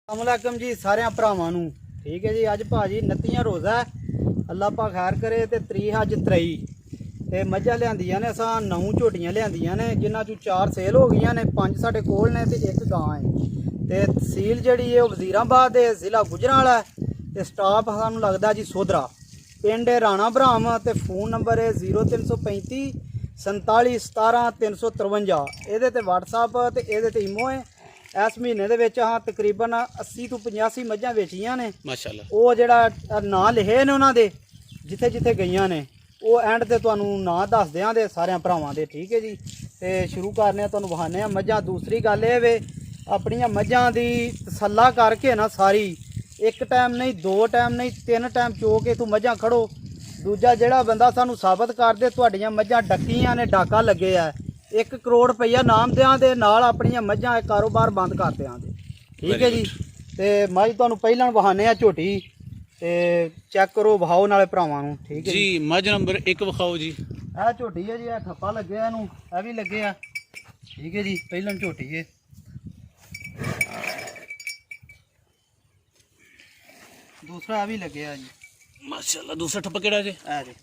अस्सलामुअलैकुम जी सारे भरावां नूं ठीक है जी। अज भाजी 29 रोज़ा है, अल्लाह पा खैर करे। तो तरीक अज 23 ते मझां लियांदियां ने असां 9 झोटियां लियांदियां ने, जिन्हां चों 4 सेल हो गई ने, 5 साडे कोल ने ते 1 गां है। ते तहसील जिहड़ी है वजीराबाद है, ज़िला गुजरांवाला है ते स्टाफ सानूं लगदा जी सोधरा। पिंड है राणा ब्राह्म ते फोन नंबर है 0335 47 17 353। ये व्हाट्सअप ते ये ईमो है। इस महीने दे विच हाँ तकरीबन 80 तो 85 मझां वेचियां ने माशाअल्लाह। वो जिहड़ा नां लिखे ने उन्हां दे जिथे जिथे गईयां ने वो एंड ते तुहानूं नां दस दियां दे सारे भरावां दे ठीक है जी। ते शुरू करने तुहानूं वखाने मझां। दूसरी गल ये वे अपनियां मझां दी तसल्ला करके ना सारी एक टाइम नहीं, 2 टाइम नहीं, 3 टाइम चो के तू मझां खड़ो। दूजा जिहड़ा बंदा सानूं साबित कर दे तुहाडियां मझां डक्कियां ने, डाका लगे है, 1 करोड़ रुपया नाम दें दे नाल अपनियां मझां कारोबार बंद कर दें दे ठीक है जी। तो मझ तुहानूं पहिलां वखाने झोटी ते चेक करो वखाओ नाले भरावां नूं ठीक है जी। मझ नंबर 1 विखाओ जी। यह झोटी है जी, ठप्पा लगे इनू, यह भी लगे है ठीक है जी। पहिलां झोटी है, दूसरा यह भी लगे है जी माशाअल्लाह। दूसरा ठप्पा किहड़ा जी? है जी।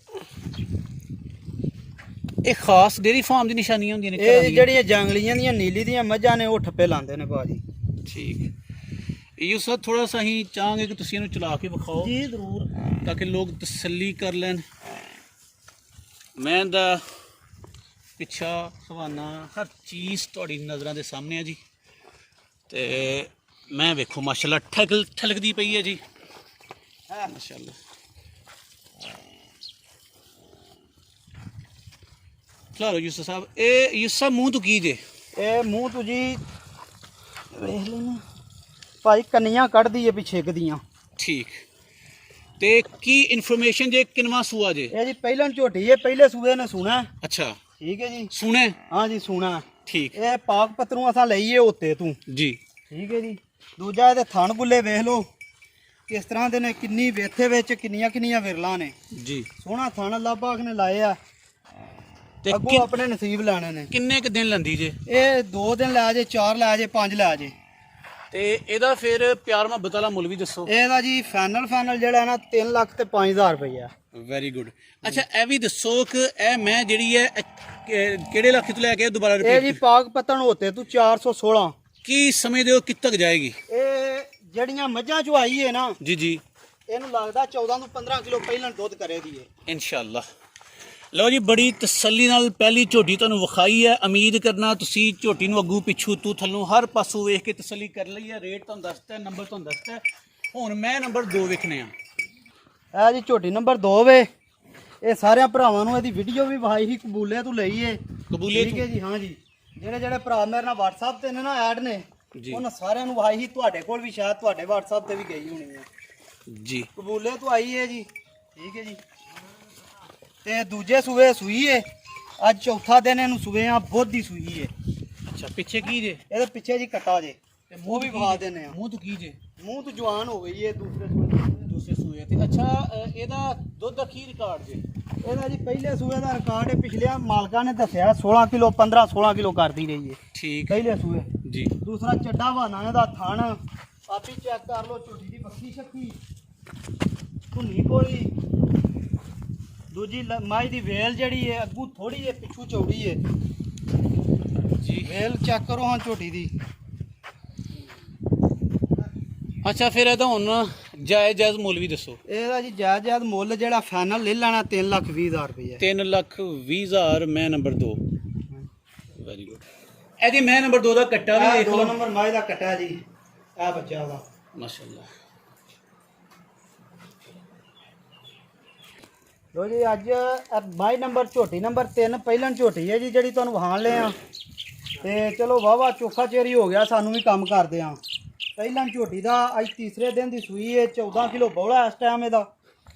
एक खास डेयरी फार्म की निशानियां होंदियां ने ये जड़ियां जंगलियां दियां नीली दियां मझां ने वो ठप्पे लांदे ने भाजी। ठीक इहो सर थोड़ा सा ही चाहांगे कि तुसीं इहनूं चला के विखाओ जी जरूर, ताकि लोग तसल्ली कर लैन। मैं दा पिछा हवाना हर चीज़ तुहाडी नज़रां दे सामने है जी। ते मैं वेखो माशाअल्लाह ठलकदी पई है जी माशाअल्लाह। खलारो यूसुफ साहब, ये यूसुफ मूँह तो की जे? ये मूँह तो जी वेख लेना भाई कन्नियां कढ़दी है पिछे दियां। ठीक ते की इन्फॉर्मेशन जे किनवा सूआ जे? ये जी पहला झोटी है, पहले सूए ने सुना। अच्छा ठीक है जी, सुने हाँ जी सुना। ठीक ये पाक पत्तरों असा लईए होते तू जी ठीक है जी। दूजा ये थन गुले वेख लो किस तरह के ने, किन्नी वेथे विच किन्नियां किन्नियां विरलां ने जी। सोहना थन अल्लाह पाक ने लाए आ, अगों अपने नसीब लैने ने। किन्ने क दिन लंदी जे? ये 2 दिन लै जे, 4 लै जे, 5 लै जे। ते एदा फिर प्यार मुहब्बत वाला मुल भी दसो। ਇਹਦਾ जी फाइनल ਜਿਹੜਾ ਨਾ 3 ਲੱਖ ਤੇ 5000 ਰੁਪਇਆ। Very good. अच्छा ए भी दसो कि ए मैं जेड़ी है केड़े इलाके तो लेके दोबारा ਇਹ रिपीट ਜੀ ਪਾਕ ਪਤਨ ਹੋਤੇ ਤੂੰ 416 की समझ दो कित तक जाएगी? ਇਹ ਜਿਹੜੀਆਂ ਮੱਝਾਂ ਚੋਂ ਆਈ ਹੈ ਨਾ जी जी ਇਹਨੂੰ ਲੱਗਦਾ 14 ਤੋਂ 15 ਕਿਲੋ ਪਹਿਲਾਂ ਦੁੱਧ ਕਰੇ ਦੀ ਹੈ इंशाअल्लाह। लो जी बड़ी तसल्ली नाल पहली झोटी तुहानूं विखाई है। उम्मीद करना तुसीं झोटी नूं अग्गों पिछू तू थल्लों हर पासों वेख के तसल्ली कर लई है। रेट तुहानूं दसता है, नंबर तुहानूं दसता है। हुण मैं नंबर 2 वेखने आ। ਇਹ ਜੀ ਝੋਟੀ ਨੰਬਰ 2 ਵੇ। ਇਹ ਸਾਰਿਆਂ ਭਰਾਵਾਂ ਨੂੰ ਇਹਦੀ ਵੀਡੀਓ ਵੀ ਵਿਖਾਈ ਸੀ, ਕਬੂਲੇ ਤੋਂ ਲਈ ਏ। ਕਬੂਲੇ ਠੀਕ ਹੈ ਜੀ, ਹਾਂ ਜੀ। ਜਿਹੜੇ ਜਿਹੜੇ ਭਰਾ ਮੇਰੇ ਨਾਲ WhatsApp ਤੇ ਨੇ ਨਾ ਐਡ ਨੇ ਜੀ ਉਹਨਾਂ ਸਾਰਿਆਂ ਨੂੰ ਵਿਖਾਈ ਸੀ। ਤੁਹਾਡੇ ਕੋਲ ਵੀ ਸ਼ਾਇਦ ਤੁਹਾਡੇ WhatsApp ਤੇ ਵੀ ਗਈ ਹੋਣੀ ਹੈ जी। ਕਬੂਲੇ ਤੋਂ ਆਈ ਹੈ ਜੀ ਠੀਕ ਹੈ ਜੀ। ਤੇ ਦੂਜੇ ਸੂਏ ਸੂਈ ਏ, ਅੱਜ ਚੌਥਾ ਦਿਨ ਇਹਨੂੰ ਸੂਏ ਆ, ਬੁੱਧ ਦੀ ਸੂਈ ਏ। अच्छा पीछे की जे? ਇਹਦੇ ਪਿੱਛੇ ਜੀ ਕੱਟਾ ਜੇ ਤੇ ਮੂੰਹ ਵੀ ਵਿਖਾ ਦਿੰਨੇ ਆ। मुंह तो की जे? ਮੂੰਹ ਤੋਂ ਜਵਾਨ ਹੋ ਗਈ ਏ ਦੂਸਰੇ ਸੂਏ। दूसरे सूए ते। अच्छा एदा दुध दा की रिकॉर्ड जे? ਇਹਦਾ ਜੀ ਪਹਿਲੇ ਸੂਏ ਦਾ ਰਿਕਾਰਡ ਹੈ, ਪਿਛਲੇ ਮਾਲਕਾਂ ਨੇ ਦੱਸਿਆ 16 ਕਿਲੋ 15-16 ਕਿਲੋ ਕਰਦੀ ਰਹੀ ਏ ठीक ਪਹਿਲੇ ਸੂਏ जी। ਦੂਸਰਾ ਚੱਡਾ ਬਹਾਨਾ ਇਹਦਾ ਥਣ ਆਪੀ ਚੈੱਕ ਕਰ ਲਓ। ਝੋਟੀ ਦੀ ਬੱਖੀ ਸ਼ੱਕੀ ਧੁੰਨੀ ਕੋਲੀ। ਦੂਜੀ ਮਾਈ ਦੀ ਵੇਲ ਜਿਹੜੀ ਹੈ ਅੱਗੂ ਥੋੜੀ ਜਿਹੀ ਪਿੱਛੂ ਚੌੜੀ ਹੈ जी ਵੇਲ ਚੈੱਕ ਕਰੋ ਹਾਂ ਝੋਟੀ ਦੀ। अच्छा फिर एदा हुण जायज़ जायज़ मुल भी दसो। ਇਹਦਾ ਜੀ ਜਾਇਜ਼ ਜਾਇਜ਼ ਮੁੱਲ ਜਿਹੜਾ ਫਾਈਨਲ ਲੈ ਲੈਣਾ 3,20,000 ਰੁਪਏ। 3,20,000 मैं नंबर 2। Very good. एदी मैं नंबर 2 दा कट्टा भी देख 2 लो। ਨੰਬਰ ਮਾਈ ਦਾ ਕੱਟਾ ਜੀ, ਇਹ ਬੱਚਾ ਉਹਦਾ माशाअल्लाह। ਲੋ ਜੀ। ਅੱਜ ਮਾਈ ਨੰਬਰ ਝੋਟੀ ਨੰਬਰ 3 ਪਹਿਲਾਂ ਝੋਟੀ ਹੈ ਜੀ ਜਿਹੜੀ ਤੁਹਾਨੂੰ ਵਹਾਣ ਲਿਆ ਤੇ ਚਲੋ ਵਾਵਾ ਚੋਖਾ ਚੇਰੀ ਹੋ ਗਿਆ, ਸਾਨੂੰ ਵੀ ਕੰਮ ਕਰਦੇ ਆ। ਪਹਿਲਾਂ ਝੋਟੀ ਦਾ ਅੱਜ ਤੀਸਰੇ ਦਿਨ ਦੀ ਸੂਈ ਹੈ, 14 ਕਿਲੋ ਬੌਲਾ ਇਸ ਟਾਈਮ ਇਹਦਾ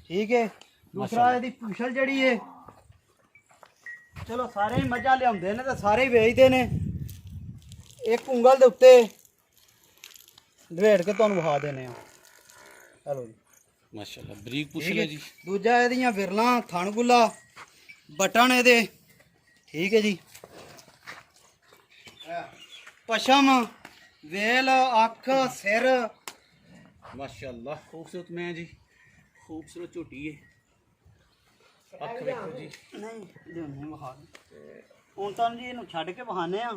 ਠੀਕ ਹੈ। ਦੂਸਰਾ ਇਹਦੀ ਪੁਛਲ ਜਿਹੜੀ ਹੈ, ਚਲੋ ਸਾਰੇ ਹੀ ਮੱਝਾਂ ਲਿਆਉਂਦੇ ਨੇ ਤੇ ਸਾਰੇ ਹੀ ਵੇਚਦੇ ਨੇ। ਇੱਕ ਉਂਗਲ ਦੇ ਉੱਤੇ ਢੇੜ ਕੇ ਤੁਹਾਨੂੰ ਵਿਖਾ ਦੇਣੇ ਆ। ਚਲੋ ਜੀ माशाअल्लाह बरीक पुछल है जी। दूजा ਇਹਦੀਆਂ ਵਿਰਲਾਂ ਥਣ ਗੁੱਲਾ ਬਟਨ ਇਹਦੇ ਠੀਕ ਹੈ ਜੀ। ਪਸ਼ਮ ਵੇਲ ਅੱਖ ਸਿਰ माशाल्लाह खूबसूरत मैं जी, खूबसूरत झोटी है। ਅੱਖ ਵੇਖੋ ਜੀ। ਨਹੀਂ ਲਿਆਉਣੇ ਵਿਖਾ ਹੁਣ ਤੁਹਾਨੂੰ ਜੀ ਇਹਨੂੰ ਛੱਡ ਕੇ ਬਹਾਨੇ ਆ।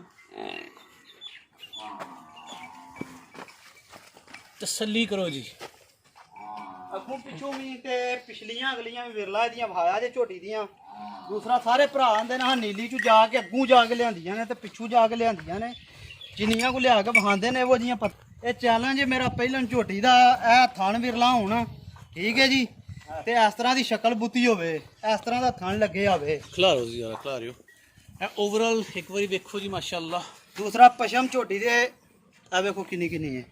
ਤਸੱਲੀ ਕਰੋ ਜੀ। ਅੱਗੋਂ ਪਿੱਛੋਂ ਵੀ ਤੇ ਪਿਛਲੀਆਂ ਅਗਲੀਆਂ ਵੀ ਵਿਰਲਾ ਇਹਦੀਆਂ ਵਹਾਇਆ ਜੇ ਝੋਟੀ ਦੀਆਂ। ਦੂਸਰਾ ਸਾਰੇ ਭਰਾ ਆਂਦੇ ਨੇ ਹਾਂ ਨੀਲੀ ਚ ਜਾ ਕੇ ਅੱਗੋਂ ਜਾ ਕੇ ਲਿਆਂਦੀਆਂ ਨੇ ਤੇ ਪਿੱਛੋਂ ਜਾ ਕੇ ਲਿਆਂਦੀਆਂ ਨੇ, ਜਿੰਨੀਆਂ ਕੋ ਲਿਆ ਕੇ ਵਹਾਉਂਦੇ ਨੇ ਇਹੋ ਜਿਹੀਆਂ ਇਹ ਚੈਲੰਜ ਮੇਰਾ ਪਹਿਲਾਂ ਝੋਟੀ ਦਾ ਇਹ ਥਣ ਵਿਰਲਾ ਹੋਣਾ, ਠੀਕ ਹੈ ਜੀ, ਤੇ ਇਸ ਤਰ੍ਹਾਂ ਦੀ ਸ਼ਕਲ ਬੁੱਤੀ ਹੋਵੇ, ਇਸ ਤਰ੍ਹਾਂ ਦਾ ਥਣ ਲੱਗੇ ਹੋਵੇ। ਖਿਲਾਰੋ ਜੀ ਯਾਰ, ਖਿਲਾਰਿਓ। ਇਹ ਓਵਰਆਲ ਇੱਕ ਵਾਰੀ ਵੇਖੋ ਜੀ ਮਾਸ਼ਾਅੱਲਾ। ਦੂਸਰਾ ਪਸ਼ਮ ਝੋਟੀ ਦੇ ਆ ਵੇਖੋ ਕਿੰਨੀ ਕਿੰਨੀ ਹੈ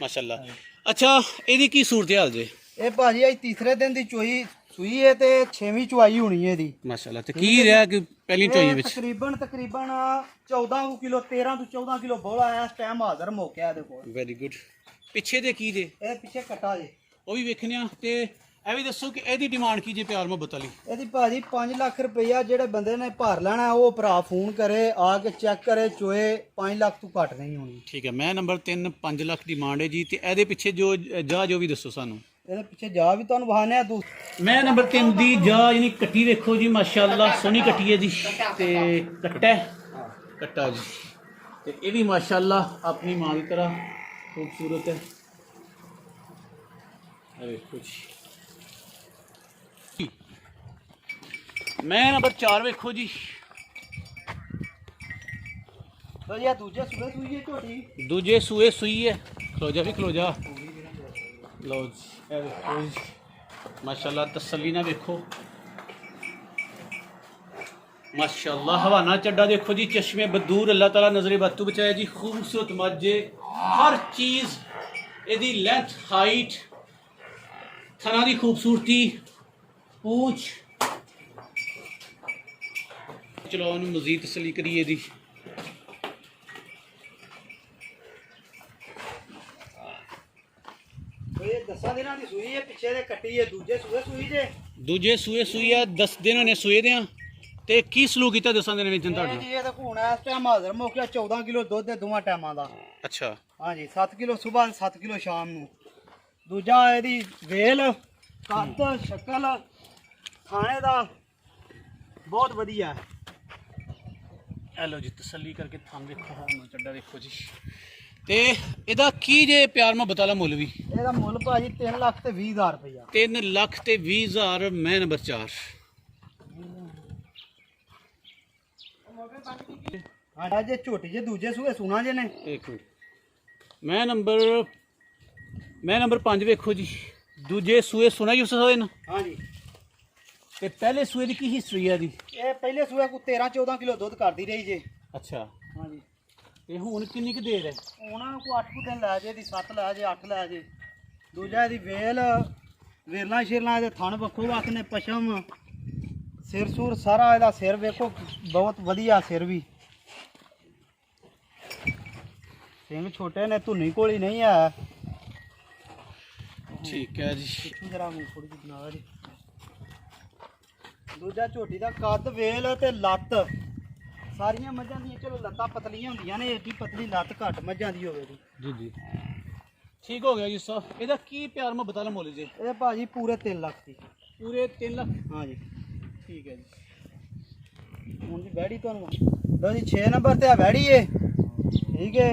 ਮਾਸ਼ਾਅੱਲਾ। ਅੱਛਾ ਇਹਦੀ ਕੀ ਸੂਰਤ ਹਾਲ ਜੇ? ਇਹ ਭਾਜੀ ਅੱਜ ਤੀਸਰੇ ਦਿਨ ਦੀ ਚੋਈ ਸੂਈ ਹੈ ਤੇ 6ਵੀਂ ਚੁਆਈ ਹੋਣੀ ਹੈ ਇਹਦੀ ਮਾਸ਼ਾਅੱਲਾ। ਤੇ ਕੀ ਰਿਹਾ ਕਿ ਪਹਿਲੀ ਚੋਈ ਇਹ ਵਿੱਚ? ਤਕਰੀਬਨ 14 ਕਿਲੋ 13 ਤੋਂ 14 ਕਿਲੋ ਬੋਲਾ ਇਸ ਟਾਈਮ ਹਾਜ਼ਰ ਮੌਕਿਆ ਇਹਦੇ ਕੋਲ। Very good. ਪਿੱਛੇ ਦੇ ਕੀ ਜੇ? ਇਹ ਪਿੱਛੇ ਕੱਟਾ ਜੇ, ਉਹ ਵੀ ਵੇਖਣੇ ਆ। ਤੇ ਇਹ ਵੀ ਦੱਸੋ ਕਿ ਇਹਦੀ ਡਿਮਾਂਡ ਕੀ ਜੇ ਪਿਆਰ ਮੁਹੱਬਤ ਵਾਲੀ? ਇਹਦੀ ਭਾਜੀ 5 ਲੱਖ ਰੁਪਈਆ ਜਿਹੜੇ ਬੰਦੇ ਨੇ ਭਰ ਲੈਣਾ ਉਹ ਭਰਾ ਫੋਨ ਕਰੇ ਆ ਕੇ ਚੈੱਕ ਕਰੇ, ਚੋਏ 5 ਲੱਖ ਤੋਂ ਘੱਟ ਨਹੀਂ ਹੋਣੀ। ਠੀਕ ਹੈ। ਮੈਂ ਨੰਬਰ 3 5 ਲੱਖ ਡਿਮਾਂਡ ਹੈ ਜੀ। ਤੇ ਇਹਦੇ ਪਿੱਛੇ ਜੋ ਵੀ ਦੱਸੋ ਸਾਨੂੰ। ਇਹਦੇ ਪਿੱਛੇ ਜਾ ਵੀ ਤੁਹਾਨੂੰ ਵਹਾਨੇ ਆ। ਮੈਂ ਨੰਬਰ 3 ਦੀ ਯਾਨੀ ਕੱਟੀ ਵੇਖੋ ਜੀ ਮਾਸ਼ਾਅੱਲਾ, ਸੋਹਣੀ ਕੱਟੀ ਹੈ ਜੀ। ਤੇ ਕੱਟਾ ਜੀ, ਤੇ ਇਹ ਵੀ ਮਾਸ਼ਾਅੱਲਾ ਆਪਣੀ ਮਾਂ ਦੀ ਤਰ੍ਹਾਂ ਖੂਬਸੂਰਤ ਹੈ। ਇਹ ਵੇਖੋ ਜੀ। ਮੈਂ ਨੰਬਰ 4 ਵੇਖੋ ਜੀ। ਭਾਜੀ ਆ ਦੂਜੇ ਸੂਏ ਸੂਈ ਹੈ ਝੋਟੀ। ਦੂਜੇ ਸੂਏ ਸੂਈ ਹੈ। ਖਲੋ ਜਾ ਵੀ ਖਲੋ ਜਾ। ਲਓ ਜੀ ਇਹ ਵੇਖੋ ਜੀ ਮਾਸ਼ਾਅੱਲਾ, ਤਸੱਲੀ ਨਾਲ ਵੇਖੋ माशाल्लाह। हवाना चड्डा देखो जी, चश्मे बदूर, अल्लाह ताला नजरे बद तो बचाए जी। खूबसूरत मज्जे, हर चीज़ यदी लेंथ हाइट, थना दी खूबसूरती, पूछ। चलो उन्होंने मजीद तसली करिए जी। दूजे सूए सूई है, 10 दिन ने सूए दे। ਤੇ ਕੀ ਸਲੂਕ ਕੀਤਾ ਦੱਸਾਂ ਦੇ ਵਿੱਚ ਤੁਹਾਡਾ? ਜੀ ਇਹ ਤਾਂ ਹੁਣ ਇਸ ਟਾਈਮ ਹਾਜ਼ਰ ਮੌਕਿਆ 14 ਕਿਲੋ ਦੁੱਧ ਦੇ ਦੋਵਾਂ ਟਾਈਮਾਂ ਦਾ। ਅੱਛਾ। ਹਾਂਜੀ 7 ਕਿਲੋ ਸਵੇਰ 7 ਕਿਲੋ ਸ਼ਾਮ ਨੂੰ। ਦੂਜਾ ਇਹਦੀ ਵੇਲ, ਕੱਦ, ਸ਼ਕਲ ਖਾਣੇ ਦਾ ਬਹੁਤ ਵਧੀਆ। ਇਹ ਲਓ ਜੀ ਤਸੱਲੀ ਕਰਕੇ ਥਾਂ ਦੇਖੋ, ਹਾਂ ਚੱਡਾ ਦੇਖੋ ਜੀ। ਤੇ ਇਹਦਾ ਕੀ ਜੇ ਪਿਆਰ ਮੁਹੱਬਤ ਵਾਲਾ ਮੁੱਲ ਵੀ? ਇਹਦਾ ਮੁੱਲ ਭਾਜੀ 3 ਲੱਖ ਤੇ 20 ਹਜ਼ਾਰ ਰੁਪਇਆ। 3 ਲੱਖ ਤੇ 20 ਹਜ਼ਾਰ। ਮੈਂ ਨੰਬਰ 4। ਹਾਂ ਜੇ ਝੋਟੀ ਜੇ ਦੂਜੇ ਸੂਏ ਸੁਣਾ ਜੇ ਨੇ। ਇੱਕ ਮਿੰਟ। ਮੈਂ ਨੰਬਰ 5 ਵੇਖੋ ਜੀ। ਦੂਜੇ ਸੂਏ ਸੁਣਾ ਹੀ ਉਸ ਹੋਏ ਨਾ। ਹਾਂਜੀ। ਤੇ ਪਹਿਲੇ ਸੂਏ ਦੀ ਕੀ ਹਿਸਟਰੀ ਹੈ ਦੀ? ਇਹ ਪਹਿਲੇ ਸੂਏ ਕੋ 13-14 ਕਿਲੋ ਦੁੱਧ ਕਰਦੀ ਰਹੀ ਜੇ। ਅੱਛਾ। ਹਾਂਜੀ। ਤੇ ਹੁਣ ਕਿੰਨੀ ਕੁ ਦੇਰ ਹੈ? ਉਹਨਾਂ ਨੂੰ ਕੋ 8 ਕੁ ਦਿਨ ਲੈ ਜੇ, ਦੀ 7 ਲੈ ਜੇ, 8 ਲੈ ਜੇ। ਦੂਜਾ ਇਹਦੀ ਵੇਲਾਂ ਸ਼ੇਰਲਾਂ ਇਹਦੇ ਥਣ ਵੱਖੋ ਵੱਖ ਨੇ, ਪਸ਼ਮ, ਸਿਰ ਸੂਰ ਸਾਰਾ ਇਹਦਾ ਸਿਰ ਵੇਖੋ ਬਹੁਤ ਵਧੀਆ ਸਿਰ ਵੀ। ਸਿੰਘ ਛੋਟੇ ਨੇ, ਧੁੰਨੀ ਕੋਲ ਹੀ ਨਹੀਂ ਆ। ਠੀਕ ਹੈ ਜੀ। ਜਰਾ ਮੂੰਹ ਥੋੜੀ ਜਿਹੀ ਬਣਾ ਜੀ। ਦੂਜਾ ਝੋਟੀ ਦਾ ਕੱਦ, ਵੇਲ ਤੇ ਲੱਤ ਸਾਰੀਆਂ ਮੱਝਾਂ ਦੀਆਂ ਚਲੋ ਲੱਤਾਂ ਪਤਲੀਆਂ ਹੁੰਦੀਆਂ ਨੇ, ਏਡੀ ਪਤਲੀ ਲੱਤ ਘੱਟ ਮੱਝਾਂ ਦੀ ਹੋਵੇ ਜੀ ਜੀ। ਠੀਕ ਹੋ ਗਿਆ ਜੀ ਸਰ। ਇਹਦਾ ਕੀ ਪਿਆਰ ਮੁਹੱਬਤ ਵਾਲਾ ਮੁੱਲ ਜੀ? ਇਹ ਭਾਜੀ ਪੂਰੇ 3 ਲੱਖ ਦੀ। ਪੂਰੇ 3 ਲੱਖ? ਹਾਂਜੀ। ਠੀਕ ਹੈ ਜੀ। ਹੁਣ ਜੀ ਵੈੜੀ ਤੁਹਾਨੂੰ ਲਓ ਜੀ 6 ਨੰਬਰ ਤੇ ਆ ਵੈੜੀ ਏ। ਠੀਕ ਹੈ।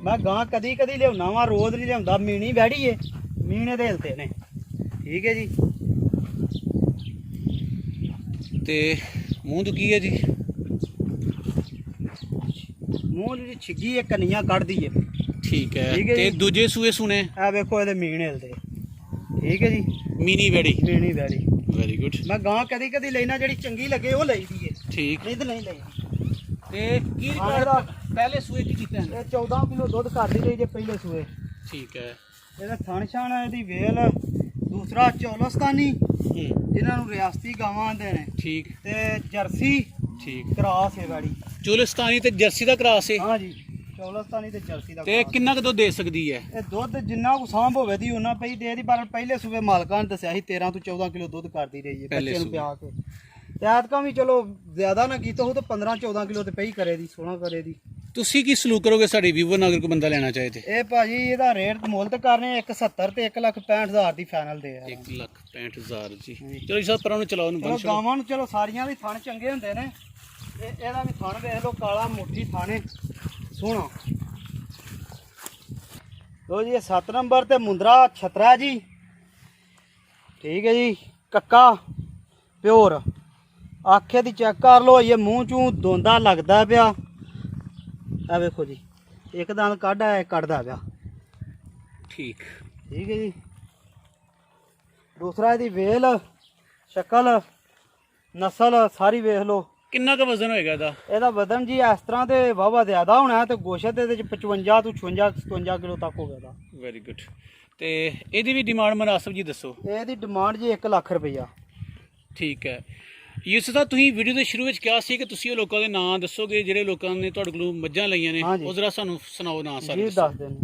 ਮੈਂ ਗਾਂ ਕਦੀ ਲਿਆਉਣਾ ਵਾ, ਰੋਜ਼ ਨਹੀਂ ਲਿਆਉਂਦਾ। ਮੀਣੀ ਵੈੜੀ ਏ, ਮੀਣੇ ਦੇ ਹਲਤੇ ਨੇ। ਠੀਕ ਹੈ ਜੀ। ਤੇ ਮੂੰਹ ਤੋਂ ਕੀ ਹੈ ਜੀ? ਮੂੰਹ ਦੀ ਛਿੱਗੀ ਏ, ਕੰਨੀਆਂ ਕੱਢਦੀ ਏ। ਠੀਕ ਹੈ। ਠੀਕ ਹੈ ਤੇ ਜੀ। ਦੂਜੇ ਸੂਏ ਸੁਣੇ? ਆ ਵੇਖੋ ਇਹਦੇ ਮੀਣੇ ਹਲਤੇ। ਠੀਕ ਹੈ ਜੀ। ਮੀਨੀ ਵੈੜੀ। ਮੀਣੀ ਵੈੜੀ। Very good. ਮੈਂ ਗਾਂ ਕਦੀ ਲੈਣਾ, ਜਿਹੜੀ ਚੰਗੀ ਲੱਗੇ ਉਹ ਲਈਦੀ ਏ। ਠੀਕ। ਨਹੀਂ ਤਾਂ ਨਹੀਂ ਲਈ। ਤੇ ਕੀ ਰਿਕਾਰਡ ਪਹਿਲੇ ਸੂਏ ਕੀ ਕੀਤਾ? ਇਹ 14 ਕਿਲੋ ਦੁੱਧ ਕਰਦੀ ਰਹੀ ਜੇ ਪਹਿਲੇ ਸੂਏ। ਠੀਕ ਹੈ। ਇਹਦਾ ਥਣ ਛਾਣ, ਇਹਦੀ ਵੇਲ। ਦੂਸਰਾ ਚੌਲਸਤਾਨੀ, ਜਿਨ੍ਹਾਂ ਨੂੰ ਰਿਆਸਤੀ ਗਾਵਾਂ ਆਂਦੇ ਨੇ। ਠੀਕ। ਤੇ ਜਰਸੀ। ਠੀਕ। ਕਰਾਸ ਹੈ ਵਾੜੀ। ਚੋਲਿਸਤਾਨੀ ਤੇ ਜਰਸੀ ਦਾ ਕਰਾਸ ਹੈ। ਹਾਂਜੀ ਚੌਲਸਤਾਨੀ ਤੇ ਜਰਸੀ ਦਾ। ਤੇ ਕਿੰਨਾ ਕੁ ਦੁੱਧ ਦੇ ਸਕਦੀ ਹੈ? ਇਹ ਦੁੱਧ ਜਿੰਨਾ ਕੁ ਸਾਂਭ ਹੋਵੇ ਦੀ ਉਹਨਾਂ ਪਈ ਦੇ ਦੀ। ਪਰ ਪਹਿਲੇ ਸੂਬੇ ਮਾਲਕਾਂ ਨੇ ਦੱਸਿਆ ਸੀ 13 ਤੋਂ 14 ਕਿਲੋ ਦੁੱਧ ਕਰਦੀ ਰਹੀ ਹੈ ਬੱਚੇ ਨੂੰ ਪਿਆ ਕੇ। ਤੇ ਐਤਕਾਂ ਵੀ ਚਲੋ ਜ਼ਿਆਦਾ ਨਾ ਕੀਤਾ ਹੋ ਤਾਂ 15-14 ਕਿਲੋ ਤੇ ਪਈ ਕਰੇ ਦੀ, 16 ਕਰੇ ਦੀ। ਤੁਸੀਂ ਕੀ ਸਲੂਕ ਕਰੋਗੇ ਸਾਡੇ ਵੀਵਰ ਨਾਲ, ਅਗਰ ਕੋਈ ਬੰਦਾ ਲੈਣਾ ਚਾਹੇ ਤੇ? ਇਹ ਭਾਜੀ ਇਹਦਾ ਰੇਟ ਮੁੱਲ ਤੇ ਕਰਨੇ 170 ਤੇ 1,65,000 ਦੀ ਫਾਈਨਲ ਦੇ ਆ। 1,65,000 ਜੀ। ਚਲੋ ਜੀ ਸਾਹਿਬ ਪਰਾਂ ਨੂੰ ਚਲਾਓ, ਨੂੰ ਚਲੋ ਬੰਦ ਚਲਾਓ। ਗਾਵਾਂ ਨੂੰ ਚਲੋ ਸਾਰੀਆਂ ਦੇ ਥਣ ਚੰਗੇ ਹੁੰਦੇ ਨੇ। ਇਹਦਾ ਵੀ ਥਣ ਵੇਖ ਲਓ, ਕਾਲਾ ਮੁੱਠੀ ਥਾਣੇ ਸੋਹਣਾ। ਲੋ ਜੀ ਇਹ 7 ਨੰਬਰ ਤੇ ਮੁੰਦਰਾ ਛਤਰਾ ਜੀ, ਠੀਕ ਹੈ ਜੀ। ਕੱਕਾ ਪਿਓਰ, ਆਖੇ ਦੀ ਚੈੱਕ ਕਰ ਲੋ, ਇਹ ਮੂੰਹ ਚੋਂ ਦੋਂਦਾ ਲੱਗਦਾ ਪਿਆ। ਆ ਵੇਖੋ ਜੀ, ਇੱਕ ਦੰਦ ਕੱਢਦਾ ਪਿਆ। ਠੀਕ ਠੀਕ ਹੈ ਜੀ। ਦੂਸਰਾ ਇਹਦੀ ਵੇਲ, ਸ਼ਕਲ, ਨਸਲ ਸਾਰੀ ਵੇਖ ਲਓ। ਕਿੰਨਾ ਕੁ ਵਜ਼ਨ ਹੋਏਗਾ ਇਹਦਾ? ਇਹਦਾ ਵਜ਼ਨ ਜੀ ਇਸ ਤਰ੍ਹਾਂ ਤੇ ਵਾਹਵਾ ਜ਼ਿਆਦਾ ਹੋਣਾ ਤੇ ਗੋਸ਼ਤ ਇਹਦੇ ਚ 55 ਤੋਂ 57 ਕਿਲੋ ਤੱਕ ਹੋਵੇਗਾ ਇਹਦਾ। Very good. ਤੇ ਇਹਦੀ ਵੀ ਡਿਮਾਂਡ ਮੁਨਾਸਬ ਜੀ ਦੱਸੋ। ਇਹਦੀ ਡਿਮਾਂਡ ਜੀ 1 ਲੱਖ ਰੁਪਈਆ। ਠੀਕ ਹੈ ਯੂਸਫ ਸਾਹਿਬ, ਤੁਸੀਂ ਵੀਡੀਓ ਦੇ ਸ਼ੁਰੂ ਵਿੱਚ ਕਿਹਾ ਸੀ ਕਿ ਤੁਸੀਂ ਉਹ ਲੋਕਾਂ ਦੇ ਨਾਂ ਦੱਸੋਗੇ ਜਿਹੜੇ ਲੋਕਾਂ ਨੇ ਤੁਹਾਡੇ ਕੋਲੋਂ ਮੱਝਾਂ ਲਈਆਂ ਨੇ, ਉਹ ਜ਼ਰਾ ਸਾਨੂੰ ਸੁਣਾਓ ਨਾਂ ਸਾਰੇ। ਜੀ ਦੱਸ ਦੇਣ।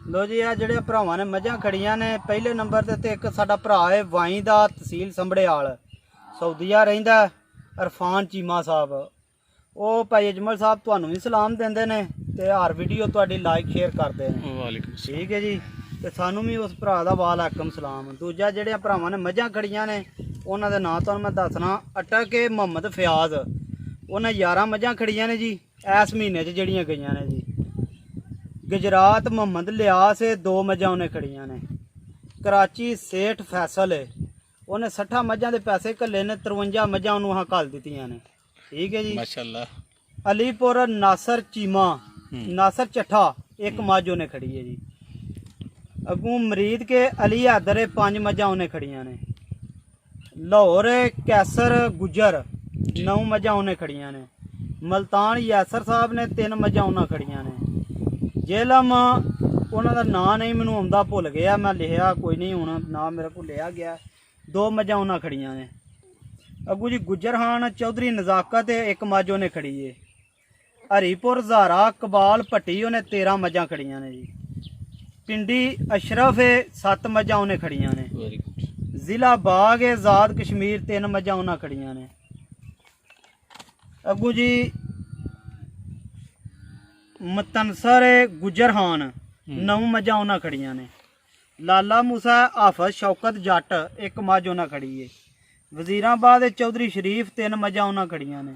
ਲੋ ਜੀ ਆ ਜਿਹੜੇ ਭਰਾਵਾਂ ਨੇ ਮੱਝਾਂ ਖੜੀਆਂ ਨੇ, ਪਹਿਲੇ ਨੰਬਰ ਤੇ ਇੱਕ ਸਾਡਾ ਭਰਾ ਹੈ ਵਾਈ ਦਾ, ਤਹਿਸੀਲ ਸੰਭੜਿਆਲ, ਸਊਦੀਆ ਰਹਿੰਦਾ, ਇਰਫਾਨ ਚੀਮਾ ਸਾਹਿਬ। ਉਹ ਭਾਈ ਅਜਮਲ ਸਾਹਿਬ ਤੁਹਾਨੂੰ ਵੀ ਸਲਾਮ ਦਿੰਦੇ ਨੇ ਤੇ ਹਰ ਵੀਡੀਓ ਤੁਹਾਡੀ ਲਾਈਕ ਸ਼ੇਅਰ ਕਰਦੇ ਨੇ। ਵਾਲੇਕੁਮ ਸਲਾਮ। ਠੀਕ ਹੈ ਜੀ। ਤੇ ਸਾਨੂੰ ਵੀ ਉਸ ਭਰਾ ਦਾ ਵਾਲੇਕੁਮ ਸਲਾਮ। ਦੂਜਾ ਜਿਹੜੇ ਭਰਾਵਾਂ ਨੇ ਮੱਝਾਂ ਖੜੀਆਂ ਨੇ ਉਹਨਾਂ ਦੇ ਨਾਂ ਤੁਹਾਨੂੰ ਮੈਂ ਦੱਸਣਾ। ਅਟਕ ਮੁਹੰਮਦ ਫਿਆਜ਼, ਉਹਨਾਂ 11 ਮੱਝਾਂ ਖੜੀਆਂ ਨੇ ਜੀ ਇਸ ਮਹੀਨੇ 'ਚ ਜਿਹੜੀਆਂ ਗਈਆਂ ਨੇ ਜੀ। ਗੁਜਰਾਤ ਮੁਹੰਮਦ ਲਿਆਸ, 2 ਮੱਝਾਂ ਉਹਨੇ ਖੜੀਆਂ ਨੇ। ਕਰਾਚੀ ਸੇਠ ਫੈਸਲ ਹੈ, ਉਹਨੇ 60 ਮੱਝਾਂ ਦੇ ਪੈਸੇ ਘੱਲੇ ਨੇ, 53 ਮੱਝਾਂ ਉਹਨੂੰ ਹਾਂ ਘੱਲ ਦਿੱਤੀਆਂ ਨੇ। ਠੀਕ ਹੈ ਜੀ, ਮਾਸ਼ਾਅੱਲਾ। ਅਲੀਪੁਰ ਨਾਸਰ ਚੀਮਾ, ਨਾਸਰ ਚੱਠਾ, 1 ਮੱਝ ਉਹਨੇ ਖੜੀ ਹੈ ਜੀ। ਅੱਗੋਂ ਮਰੀਦ ਕੇ ਅਲੀ ਹੈਦਰ, 5 ਮੱਝਾਂ ਉਹਨੇ ਖੜੀਆਂ ਨੇ। ਲਾਹੌਰ ਕੈਸਰ ਗੁਜਰ, 9 ਮੱਝਾਂ ਉਹਨੇ ਖੜੀਆਂ ਨੇ। ਮਲਤਾਨ ਯਾਸਰ ਸਾਹਿਬ ਨੇ 3 ਮੱਝਾਂ ਉਹਨਾਂ ਖੜੀਆਂ ਨੇ। ਜੇਲਮ ਉਹਨਾਂ ਦਾ ਨਾਂ ਨਹੀਂ ਮੈਨੂੰ ਆਉਂਦਾ, ਭੁੱਲ ਗਿਆ ਮੈਂ, ਲਿਖਿਆ ਕੋਈ ਨਹੀਂ, ਹੁਣ ਨਾਂ ਮੇਰੇ ਕੋਲ ਲਿਆ ਗਿਆ। 2 ਮੱਝਾਂ ਉਹਨਾਂ ਖੜੀਆਂ ਨੇ। ਅੱਗੂ ਜੀ ਗੁਜਰਹਾਨ ਚੌਧਰੀ ਨਜ਼ਾਕਤ, 1 ਮੱਝ ਉਹਨੇ ਖੜੀ ਏ। ਹਰੀਪੁਰ ਜ਼ਾਰਾ ਕਬਾਲ ਭੱਟੀ, ਉਹਨੇ 13 ਮੱਝਾਂ ਖੜੀਆਂ ਨੇ ਜੀ। ਪਿੰਡੀ ਅਸ਼ਰਫ, 7 ਮੱਝਾਂ ਉਹਨੇ ਖੜੀਆਂ ਨੇ। Very good. ਜ਼ਿਲ੍ਹਾ ਬਾਗ ਆਜ਼ਾਦ ਕਸ਼ਮੀਰ, 3 ਮੱਝਾਂ ਉਹਨਾਂ ਖੜੀਆਂ ਨੇ। ਅੱਗੂ ਜੀ ਮਤਨਸਰ ਗੁਜਰਹਾਨ, 9 ਮੱਝਾਂ ਉਹਨਾਂ ਖੜੀਆਂ ਨੇ। ਲਾਲਾ ਮੂਸਾ ਹਾਫਜ਼ ਸ਼ੌਕਤ ਜੱਟ, 1 ਮੱਝ ਉਹਨਾਂ ਖੜੀ ਏ। ਵਜ਼ੀਰਾਬਾਦ ਚੌਧਰੀ ਸ਼ਰੀਫ, 3 ਮੱਝਾਂ ਉਹਨਾਂ ਖੜੀਆਂ ਨੇ।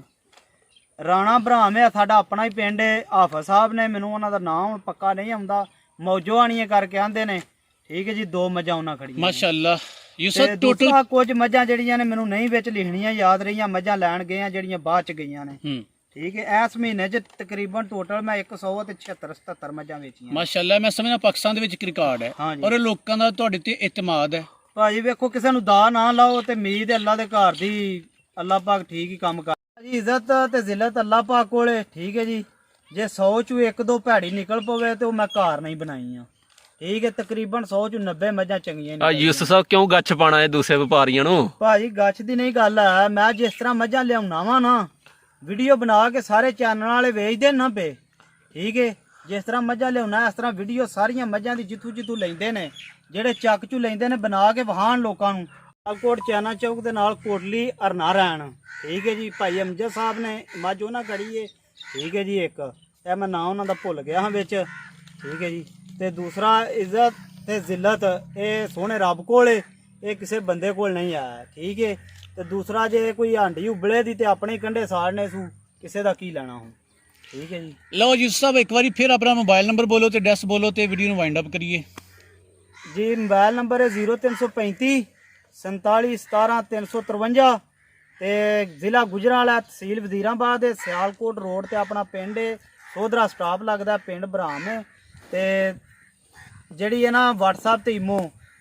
ਰਾਣਾ ਬਰਾਮ ਹੈ ਸਾਡਾ ਆਪਣਾ ਹੀ ਪਿੰਡ ਹੈ, ਹਾਫਜ਼ ਸਾਹਿਬ ਨੇ, ਮੈਨੂੰ ਉਹਨਾਂ ਦਾ ਨਾਮ ਹੁਣ ਪੱਕਾ ਨਹੀਂ ਆਉਂਦਾ, ਮੌਜੋਆਣੀਆਂ ਕਰਕੇ ਆਂਦੇ ਨੇ। ਠੀਕ ਹੈ ਜੀ, 2 ਮੱਝਾਂ ਉਹਨਾਂ ਖੜੀਆਂ। ਮਾਸ਼ਾਅੱਲਾ ਯੂਸਫ, ਟੋਟਲ ਕੁਝ ਮੱਝਾਂ ਜਿਹੜੀਆਂ ਨੇ ਮੈਨੂੰ ਨਹੀਂ ਵਿੱਚ ਲਿਖਣੀਆਂ ਯਾਦ ਰਹੀਆਂ, ਮੱਝਾਂ ਲੈਣ ਗਏ ਆ ਜਿਹੜੀਆਂ ਬਾਅਦ ਚ ਗਈਆਂ ਨੇ। ਠੀਕ ਹੈ, ਇਸ ਮਹੀਨੇ ਚ ਤਕਰੀਬਨ ਟੋਟਲ ਮੈਂ 176-77 ਮੱਝਾਂ ਵੇਚੀਆਂ। ਮਾਸ਼ਾਅੱਲਾ, ਮੈਂ ਸਮਝਦਾ ਪਾਕਿਸਤਾਨ ਦੇ ਵਿੱਚ ਇੱਕ ਰਿਕਾਰਡ ਹੈ ਔਰ ਲੋਕਾਂ ਦਾ ਤੁਹਾਡੇ ਤੇ ਇਤਮਾਦ ਹੈ। ਭਾਜੀ ਵੇਖੋ, ਕਿਸੇ ਨੂੰ ਦਾ ਨਾ ਲਾਓ ਤੇ ਉਮੀਦ ਅੱਲਾ ਦੇ ਘਰ ਦੀ, ਅੱਲਾ ਪਾਕ ਠੀਕ ਹੀ ਕੰਮ ਕਰ ਜੀ। ਇੱਜ਼ਤ ਤੇ ਜ਼ਿਲਤ ਅੱਲਾ ਪਾਕ ਕੋਲੇ। ਠੀਕ ਹੈ ਜੀ, ਜੇ 100 ਚੋਂ 1-2 ਭੈੜੀ ਨਿਕਲ ਪਵੇ ਤੇ ਉਹ ਮੈਂ ਘਰ ਨਹੀਂ ਬਣਾਈਆਂ। ਠੀਕ ਹੈ, ਤਕਰੀਬਨ 100 ਚੋਂ 90 ਮੱਝਾਂ ਚੰਗੀਆਂ ਨੇ। ਯੂਸਫ ਸਾਹਿਬ ਕਿਉਂ ਗੱਛ ਪਾਣਾ ਹੈ ਦੂਸਰੇ ਵਪਾਰੀਆਂ ਨੂੰ? ਭਾਜੀ ਗੱਛ ਦੀ ਨਹੀਂ ਗੱਲ ਹੈ, ਮੈਂ ਜਿਸ ਤਰ੍ਹਾਂ ਮੱਝਾਂ ਲਿਆਉਣਾ ਵਾ ਨਾ, ਵੀਡੀਓ ਬਣਾ ਕੇ ਸਾਰੇ ਚੈਨਲ ਵਾਲੇ ਵੇਚਦੇ ਨਾ ਪਏ। ਠੀਕ ਹੈ, ਜਿਸ ਤਰ੍ਹਾਂ ਮੱਝਾਂ ਲਿਆਉਣਾ ਇਸ ਤਰ੍ਹਾਂ ਵੀਡੀਓ ਸਾਰੀਆਂ ਮੱਝਾਂ ਦੀ ਜਿੱਥੋਂ ਲੈਂਦੇ ਨੇ, ਜਿਹੜੇ ਚੱਕ ਚੋਂ ਲੈਂਦੇ ਨੇ, ਬਣਾ ਕੇ ਵਹਾਣ ਲੋਕਾਂ ਨੂੰ। ਅਗਕੋਟ ਚਾਨਾ ਚੌਕ ਦੇ ਨਾਲ ਕੋਟਲੀ ਅਰਨਾ ਰਹਿਣ। ਠੀਕ ਹੈ ਜੀ, ਭਾਈ ਅਮਜਦ ਸਾਹਿਬ ਨੇ ਮੱਝ ਉਹਨਾਂ ਖੜੀ ਏ। ਠੀਕ ਹੈ ਜੀ, ਇੱਕ ਇਹ ਮੈਂ ਨਾਂ ਉਹਨਾਂ ਦਾ ਭੁੱਲ ਗਿਆ ਹਾਂ ਵਿੱਚ। ਠੀਕ ਹੈ ਜੀ, ਤੇ ਦੂਸਰਾ ਇੱਜ਼ਤ ਤੇ ਜ਼ਿਲਤ, ਇਹ ਸੋਹਣੇ ਰੱਬ ਕੋਲ ਏ, ਇਹ ਕਿਸੇ ਬੰਦੇ ਕੋਲ ਨਹੀਂ ਆਇਆ। ਠੀਕ ਹੈ, ਤੇ ਦੂਸਰਾ ਜੇ ਕੋਈ ਹਾਂਡੀ ਉਬਲੇ ਦੀ ਤੇ ਆਪਣੇ ਕੰਢੇ ਸਾੜਨੇ ਸੂ, ਕਿਸੇ ਦਾ ਕੀ ਲੈਣਾ ਹੁਣ। ਠੀਕ ਹੈ ਜੀ। ਲਓ ਯੂਸਫ ਸਾਹਿਬ, ਇੱਕ ਵਾਰੀ ਫਿਰ ਆਪਣਾ ਮੋਬਾਈਲ ਨੰਬਰ ਬੋਲੋ ਤੇ ਐਡਰੈਸ ਬੋਲੋ ਤੇ ਵੀਡੀਓ ਨੂੰ ਵਾਈਂਡ ਅਪ ਕਰੀਏ ਜੀ। ਮੋਬਾਈਲ ਨੰਬਰ ਹੈ 0335 47 17 353 ਤੇ ਜ਼ਿਲ੍ਹਾ ਗੁਜਰਾਂਵਾਲਾ, ਤਹਿਸੀਲ ਵਜ਼ੀਰਾਬਾਦ, ਸਿਆਲਕੋਟ ਰੋਡ ਤੇ ਆਪਣਾ ਪਿੰਡ ਹੈ। ਸੋਧਰਾ ਸਟਾਪ ਲੱਗਦਾ, ਪਿੰਡ ਬਰਾਮ ਹੈ। ਤੇ ਜਿਹੜੀ ਹੈ ਨਾ WhatsApp ਤੇ ਈਮੋ,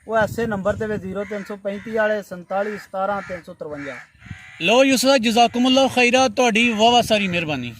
ਉਹ ਐਸੇ ਨੰਬਰ ਤੇ 0335 ਵਾਲੇ 47 17 353। ਲਓ ਯੂਸਫ, ਜਜ਼ਾਕੁਮੁੱਲਾਹ ਖੈਰਾ, ਤੁਹਾਡੀ ਵਾਹ ਵਾਹ ਸਾਰੀ ਮਿਹਰਬਾਨੀ।